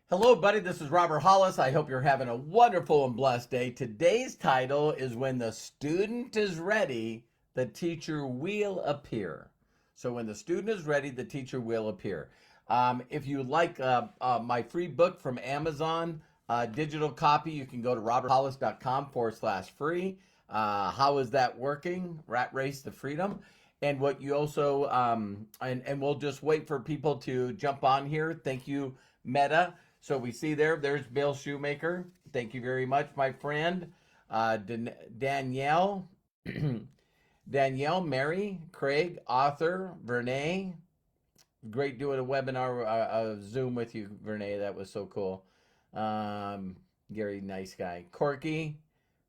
Hello, buddy. This is Robert Hollis. I hope you're having a wonderful and blessed day. Today's title is When the Student is Ready, the Teacher Will Appear. So, when the student is ready, the teacher will appear. If you like my free book from Amazon, digital copy, you can go to roberthollis.com/free. How is that working? Rat Race to Freedom. And what you also, and we'll just wait for people to jump on here. Thank you, Meta. So we see there's Bill Shoemaker. Thank you very much, my friend. Danielle, Danielle, Mary, Craig, author, Vernay. Great doing a webinar, Zoom with you, Vernay. That was so cool. Gary, nice guy. Corky,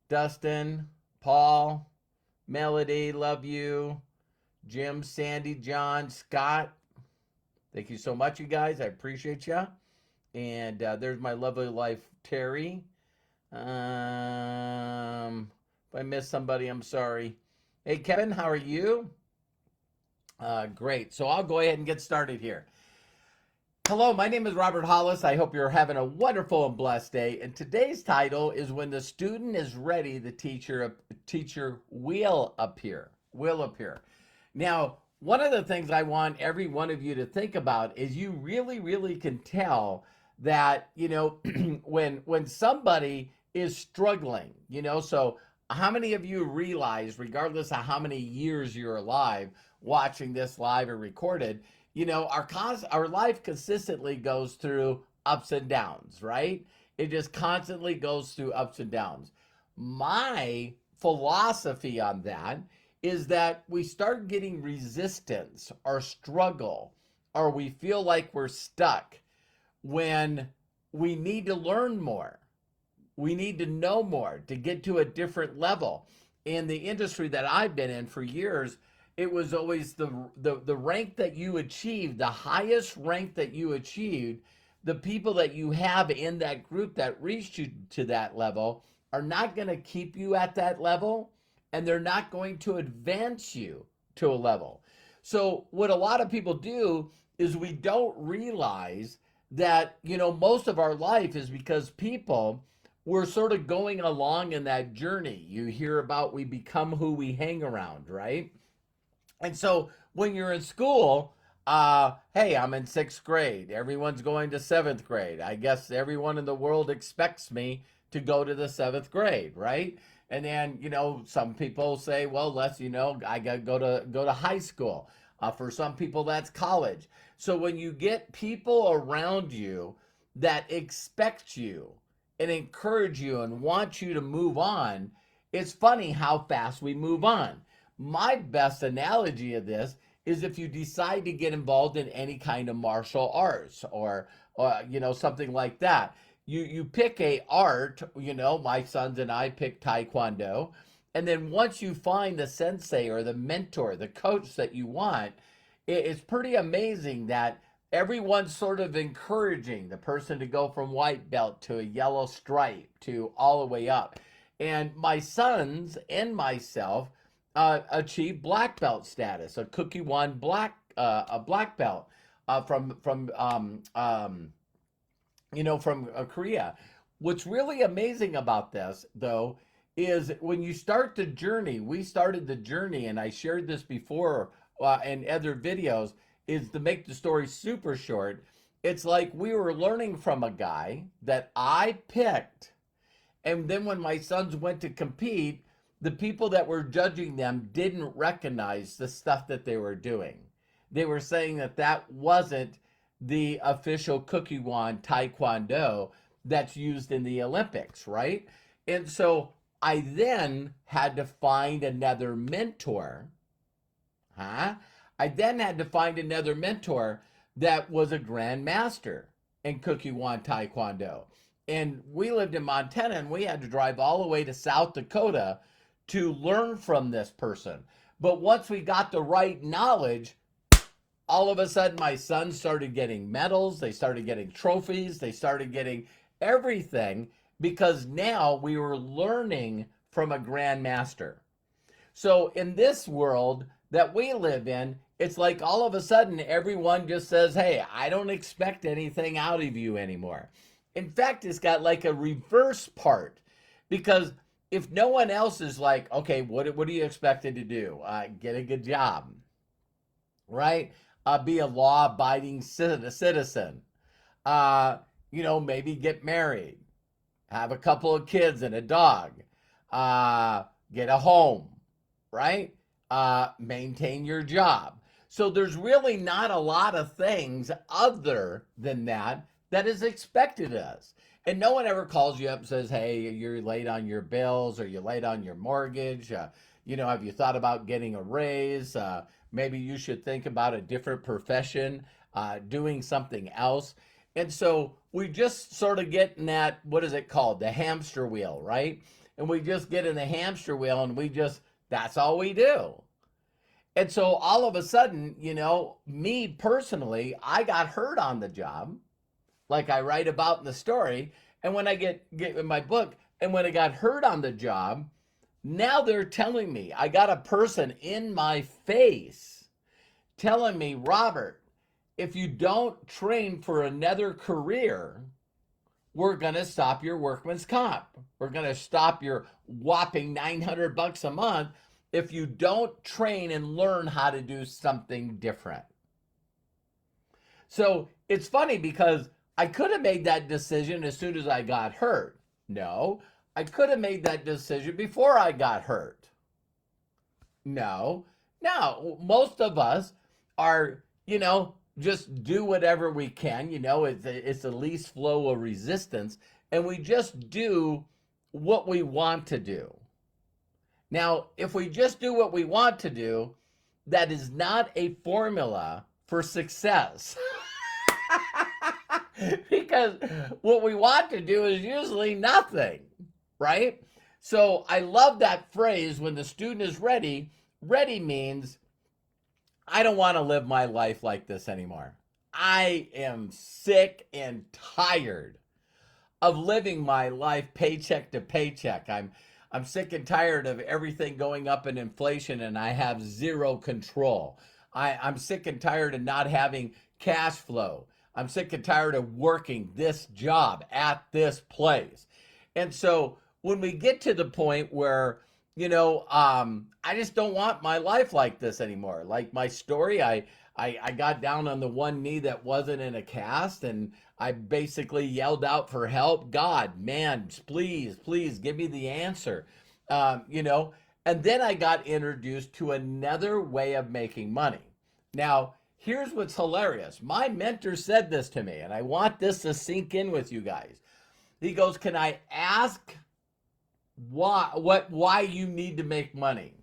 Dustin, Paul, Melody, love you. Jim, Sandy, John, Scott. Thank you so much, you guys. I appreciate you. And there's my lovely wife, Terry. If I missed somebody, I'm sorry. Hey, Kevin, how are you? Great. So I'll go ahead and get started here. Hello, my name is Robert Hollis. I hope you're having a wonderful and blessed day. And today's title is When the Student is Ready, the Teacher Will Appear. Will appear. Now, one of the things I want every one of you to think about is you really, really can tell that, when somebody is struggling, so how many of you realize, regardless of how many years you're alive, watching this live or recorded, our life consistently goes through ups and downs, right? It just constantly goes through ups and downs. My philosophy on that is that we start getting resistance or struggle, or we feel like we're stuck when we need to learn more. We need to know more to get to a different level. In the industry that I've been in for years, it was always the rank that you achieved, the highest rank that you achieved, the people that you have in that group that reached you to that level are not going to keep you at that level, and they're not going to advance you to a level. So what a lot of people do is we don't realize that, most of our life is because people were sort of going along in that journey. You hear about we become who we hang around, right? And so when you're in school, hey, I'm in 6th grade. Everyone's going to 7th grade. I guess everyone in the world expects me to go to the 7th grade, right? And then, some people say, well, I got to go to high school. For some people, that's college. So when you get people around you that expect you and encourage you and want you to move on, it's funny how fast we move on. My best analogy of this is if you decide to get involved in any kind of martial arts or something like that. You pick a art, my sons and I pick Taekwondo. And then once you find the sensei or the mentor, the coach that you want, it's pretty amazing that everyone's sort of encouraging the person to go from white belt to a yellow stripe to all the way up. And my sons and myself achieved black belt status, a Kukkiwon a black belt from Korea. What's really amazing about this, though, is when you start the journey, we started the journey, and I shared this before in other videos, is to make the story super short. It's like we were learning from a guy that I picked. And then when my sons went to compete, the people that were judging them didn't recognize the stuff that they were doing. They were saying that wasn't the official Kukkiwon Taekwondo that's used in the Olympics, right? And so I then had to find another mentor. I then had to find another mentor that was a grandmaster in Kukkiwon Taekwondo. And we lived in Montana, and we had to drive all the way to South Dakota to learn from this person. But once we got the right knowledge, all of a sudden my sons started getting medals, they started getting trophies, they started getting everything because now we were learning from a grandmaster. So in this world that we live in, It's like all of a sudden everyone just says, hey, I don't expect anything out of you anymore. In fact, it's got like a reverse part because if no one else is like, okay, what are you expected to do? Get a good job, right? Be a law-abiding citizen. Uh, maybe get married, have a couple of kids and a dog, get a home, right? Maintain your job. So there's really not a lot of things other than that is expected of us. And no one ever calls you up and says, hey, you're late on your bills or you're late on your mortgage. Have you thought about getting a raise? Maybe you should think about a different profession, doing something else. And so we just sort of get in that, what is it called? The hamster wheel, right? And we just get in the hamster wheel and that's all we do. And so all of a sudden, me personally, I got hurt on the job, like I write about in the story. And when I get in my book, and when I got hurt on the job, now they're telling me, I got a person in my face telling me, Robert, if you don't train for another career, we're going to stop your workman's comp. We're going to stop your whopping $900 a month if you don't train and learn how to do something different. So it's funny because I could have made that decision as soon as I got hurt. No, I could have made that decision before I got hurt. No, most of us are, just do whatever we can. It's the least flow of resistance, and we just do what we want to do. Now, if we just do what we want to do, that is not a formula for success. Because what we want to do is usually nothing, right? So I love that phrase, when the student is ready. Ready means, I don't want to live my life like this anymore. I am sick and tired of living my life paycheck to paycheck. I'm sick and tired of everything going up in inflation and I have zero control. I'm sick and tired of not having cash flow. I'm sick and tired of working this job at this place. And so when we get to the point where, I just don't want my life like this anymore. Like my story, I got down on the one knee that wasn't in a cast, and I basically yelled out for help. God, man, please give me the answer. And then I got introduced to another way of making money. Now, here's what's hilarious. My mentor said this to me, and I want this to sink in with you guys. He goes, can I ask why you need to make money?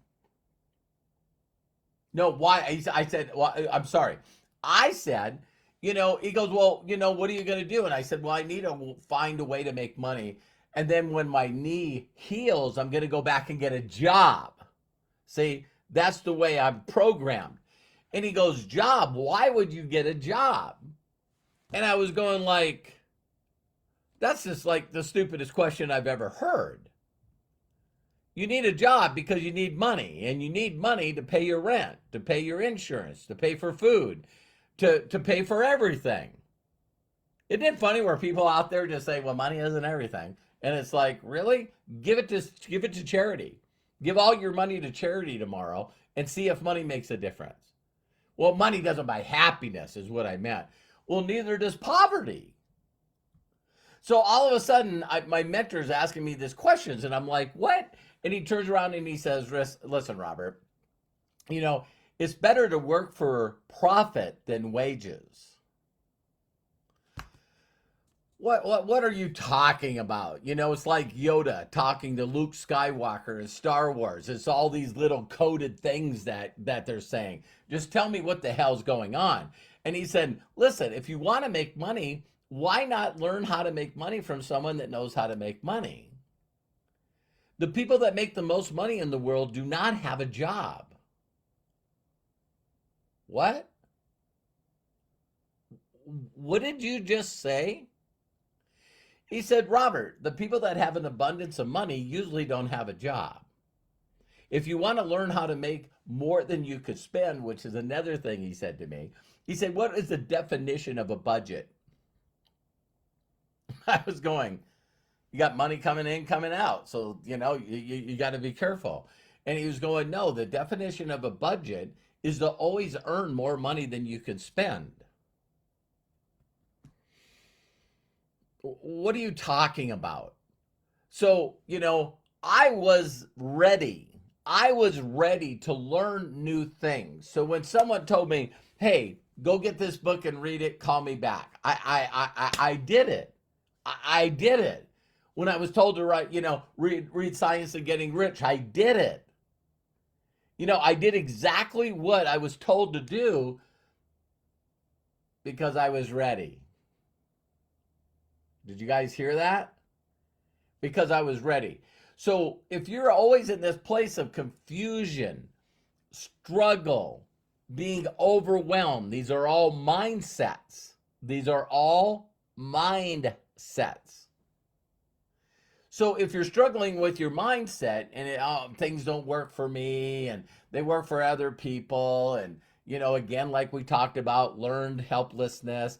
No, why? I said, well, I'm sorry. I said, he goes, well, what are you going to do? And I said, well, I need to find a way to make money. And then when my knee heals, I'm going to go back and get a job. See, that's the way I'm programmed. And he goes, job? Why would you get a job? And I was going like, that's just like the stupidest question I've ever heard. You need a job because you need money, and you need money to pay your rent, to pay your insurance, to pay for food, to pay for everything. Isn't it funny where people out there just say, well, money isn't everything? And it's like, really? Give it to charity. Give all your money to charity tomorrow and see if money makes a difference. Well, money doesn't buy happiness is what I meant. Well, neither does poverty. So all of a sudden, my mentor is asking me these questions, and I'm like, what? And he turns around and he says, listen, Robert, it's better to work for profit than wages. What are you talking about? It's like Yoda talking to Luke Skywalker in Star Wars. It's all these little coded things that they're saying. Just tell me what the hell's going on. And he said, listen, if you want to make money, why not learn how to make money from someone that knows how to make money? The people that make the most money in the world do not have a job. What? What did you just say? He said, Robert, the people that have an abundance of money usually don't have a job. If you want to learn how to make more than you could spend, which is another thing he said to me, he said, what is the definition of a budget? I was going, you got money coming in, coming out. So, you got to be careful. And he was going, no, the definition of a budget is to always earn more money than you can spend. What are you talking about? So, I was ready. I was ready to learn new things. So when someone told me, hey, go get this book and read it, call me back, I did it. I did it. When I was told to write, read Science of Getting Rich, I did it. I did exactly what I was told to do because I was ready. Did you guys hear that? Because I was ready. So if you're always in this place of confusion, struggle, being overwhelmed, these are all mindsets. These are all mindsets. So if you're struggling with your mindset and things don't work for me and they work for other people, and, again, like we talked about, learned helplessness,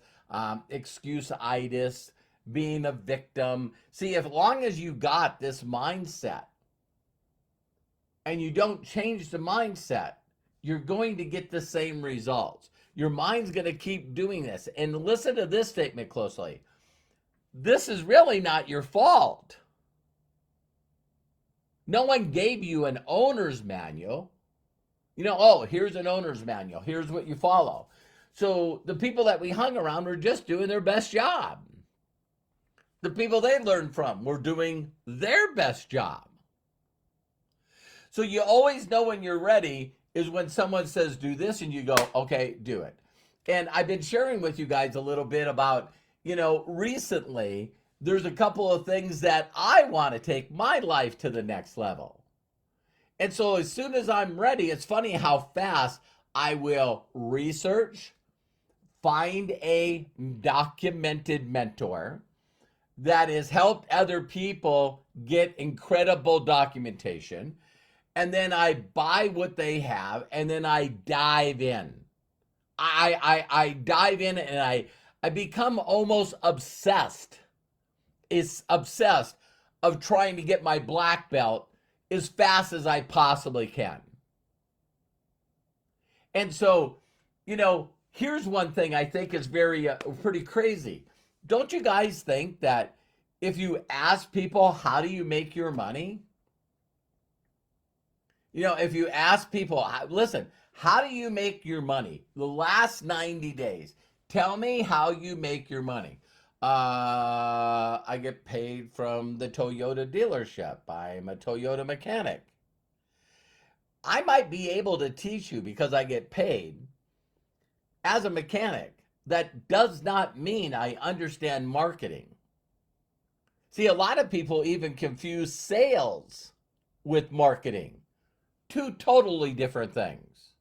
excuse-itis, being a victim. See, as long as you got this mindset and you don't change the mindset, you're going to get the same results. Your mind's going to keep doing this. And listen to this statement closely. This is really not your fault. No one gave you an owner's manual. Here's an owner's manual. Here's what you follow. So the people that we hung around were just doing their best job. The people they learned from were doing their best job. So you always know when you're ready is when someone says, do this, and you go, okay, do it. And I've been sharing with you guys a little bit about, recently, there's a couple of things that I want to take my life to the next level. And so as soon as I'm ready, it's funny how fast I will research, find a documented mentor that has helped other people get incredible documentation. And then I buy what they have, and then I dive in. I dive in, and I become almost obsessed. It's obsessed of trying to get my black belt as fast as I possibly can. And so, here's one thing I think is very pretty crazy. Don't you guys think that if you ask people, how do you make your money? If you ask people, listen, how do you make your money? The last 90 days, tell me how you make your money. I get paid from the Toyota dealership. I'm a Toyota mechanic. I might be able to teach you because I get paid as a mechanic. That does not mean I understand marketing. See, a lot of people even confuse sales with marketing. Two totally different things.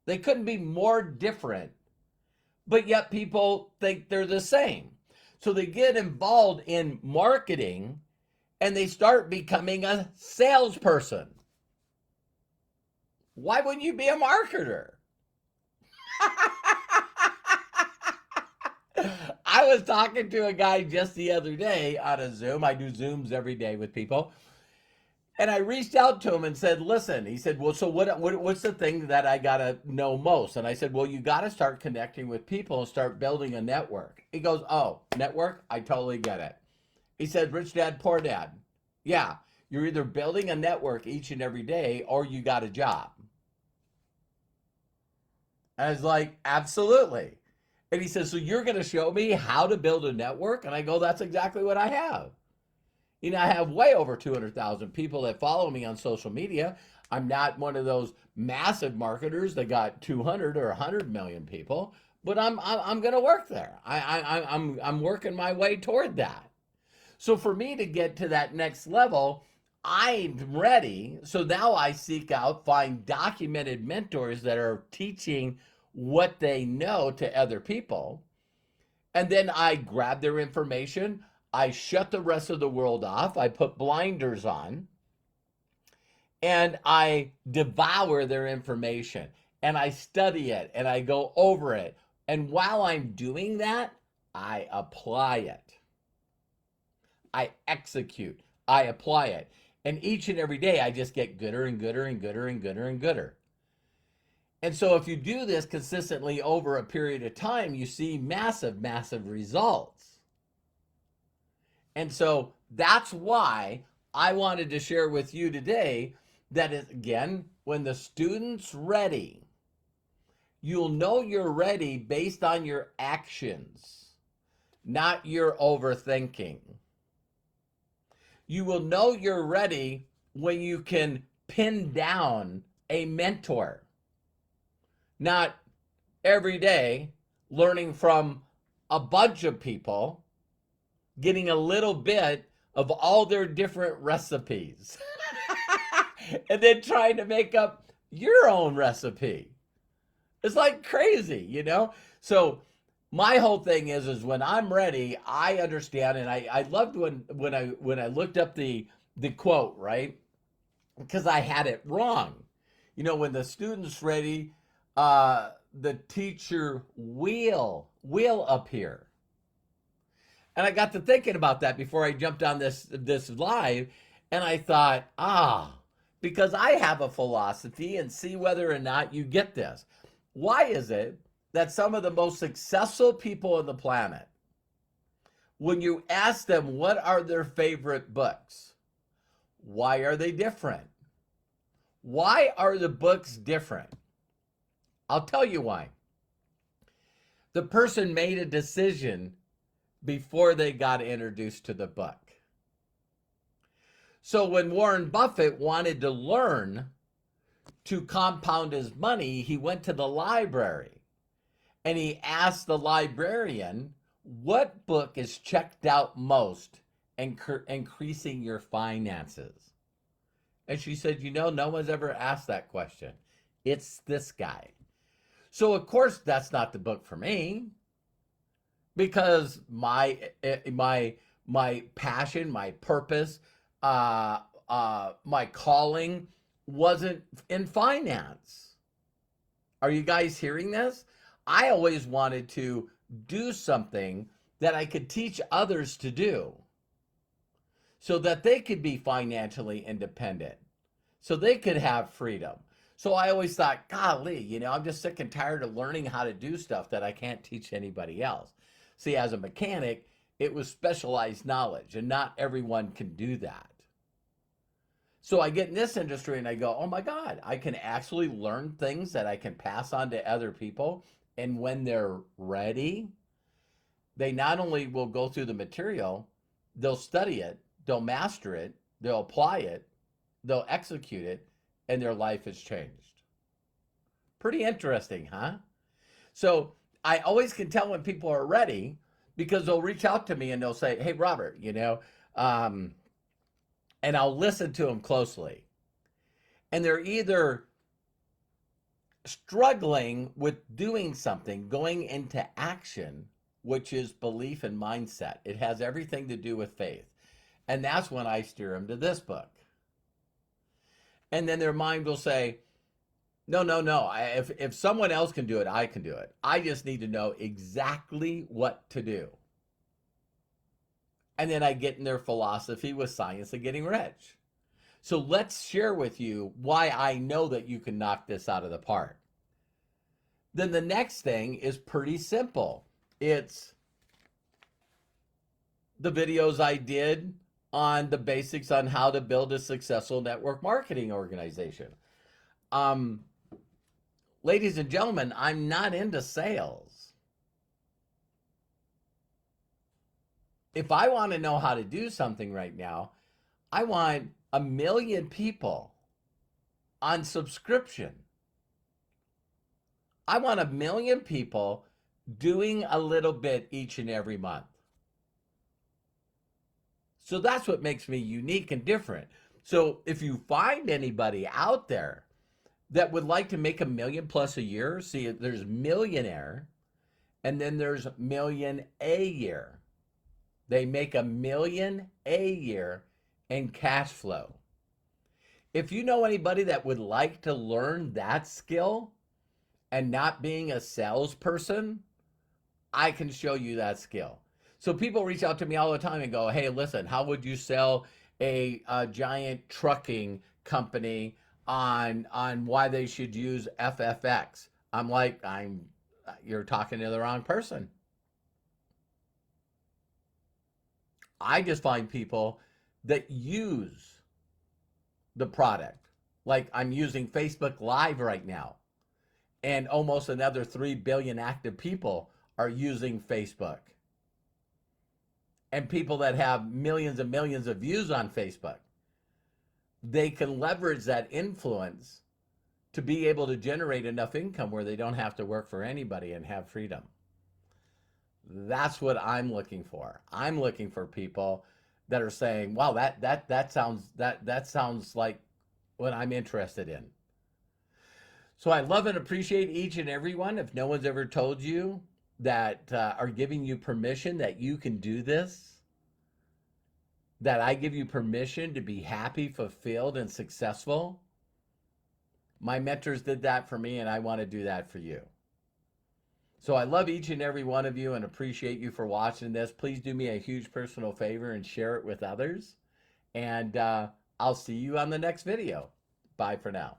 They couldn't be more different, but yet people think they're the same. So they get involved in marketing and they start becoming a salesperson. Why wouldn't you be a marketer? I was talking to a guy just the other day on a Zoom. I do Zooms every day with people. And I reached out to him and said, listen, he said, well, so what's the thing that I got to know most? And I said, well, you got to start connecting with people and start building a network. He goes, oh, network? I totally get it. He said, rich dad, poor dad. Yeah, you're either building a network each and every day or you got a job. And I was like, absolutely. And he says, so you're going to show me how to build a network? And I go, that's exactly what I have. I have way over 200,000 people that follow me on social media. I'm not one of those massive marketers that got 200 or 100 million people, but I'm going to work there. I'm working my way toward that. So for me to get to that next level, I'm ready. So now I seek out, find documented mentors that are teaching what they know to other people. And then I grab their information. I shut the rest of the world off. I put blinders on. and I devour their information and I study it and I go over it. And while I'm doing that, I apply it. I execute. I apply it. And each and every day, I just get gooder and gooder and gooder and gooder and gooder. And so, if you do this consistently over a period of time, you see massive, massive results. And so, that's why I wanted to share with you today that, again, when the student's ready, you'll know you're ready based on your actions, not your overthinking. You will know you're ready when you can pin down a mentor, not every day learning from a bunch of people, getting a little bit of all their different recipes, and then trying to make up your own recipe. It's like crazy, you know? So my whole thing is when I'm ready, I understand, and I loved when I looked up the quote, right? Because I had it wrong. You know, when the student's ready, the teacher will appear. And I got to thinking about that before I jumped on this live, and I thought, because I have a philosophy, and see whether or not you get this. Why is it that some of the most successful people on the planet, when you ask them what are their favorite books, why are they different? Why are the books different? I'll tell you why. The person made a decision before they got introduced to the book. So when Warren Buffett wanted to learn to compound his money, he went to the library and he asked the librarian, what book is checked out most in increasing your finances? And she said, no one's ever asked that question. It's this guy. So of course that's not the book for me, because my passion, my purpose, my calling wasn't in finance. Are you guys hearing this? I always wanted to do something that I could teach others to do so that they could be financially independent, so they could have freedom. So I always thought, golly, I'm just sick and tired of learning how to do stuff that I can't teach anybody else. See, as a mechanic, it was specialized knowledge, and not everyone can do that. So I get in this industry and I go, oh my God, I can actually learn things that I can pass on to other people. And when they're ready, they not only will go through the material, they'll study it, they'll master it, they'll apply it, they'll execute it, and their life has changed. Pretty interesting, huh? So I always can tell when people are ready, because they'll reach out to me and they'll say, hey, Robert, and I'll listen to them closely. And they're either struggling with doing something, going into action, which is belief and mindset. It has everything to do with faith. And that's when I steer them to this book. And then their mind will say, no. If someone else can do it, I can do it. I just need to know exactly what to do. And then I get in their philosophy with Science of Getting Rich. So let's share with you why I know that you can knock this out of the park. Then the next thing is pretty simple. It's the videos I did on the basics on how to build a successful network marketing organization. Ladies and gentlemen, I'm not into sales. If I want to know how to do something right now, I want 1 million people on subscription. I want 1 million people doing a little bit each and every month. So that's what makes me unique and different. So if you find anybody out there that would like to make $1 million plus a year, see, there's millionaire, and then there's million a year. They make $1 million a year in cash flow. If you know anybody that would like to learn that skill and not being a salesperson, I can show you that skill. So people reach out to me all the time and go, hey, listen, how would you sell a giant trucking company on why they should use FFX? I'm like, you're talking to the wrong person. I just find people that use the product. Like I'm using Facebook Live right now, and almost another 3 billion active people are using Facebook. And people that have millions and millions of views on Facebook, they can leverage that influence to be able to generate enough income where they don't have to work for anybody and have freedom. That's what I'm looking for. I'm looking for people that are saying, "Wow, that sounds like what I'm interested in." So I love and appreciate each and every one. If no one's ever told you that are giving you permission that you can do this, that I give you permission to be happy, fulfilled, and successful. My mentors did that for me, and I want to do that for you. So I love each and every one of you and appreciate you for watching this. Please do me a huge personal favor and share it with others. And I'll see you on the next video. Bye for now.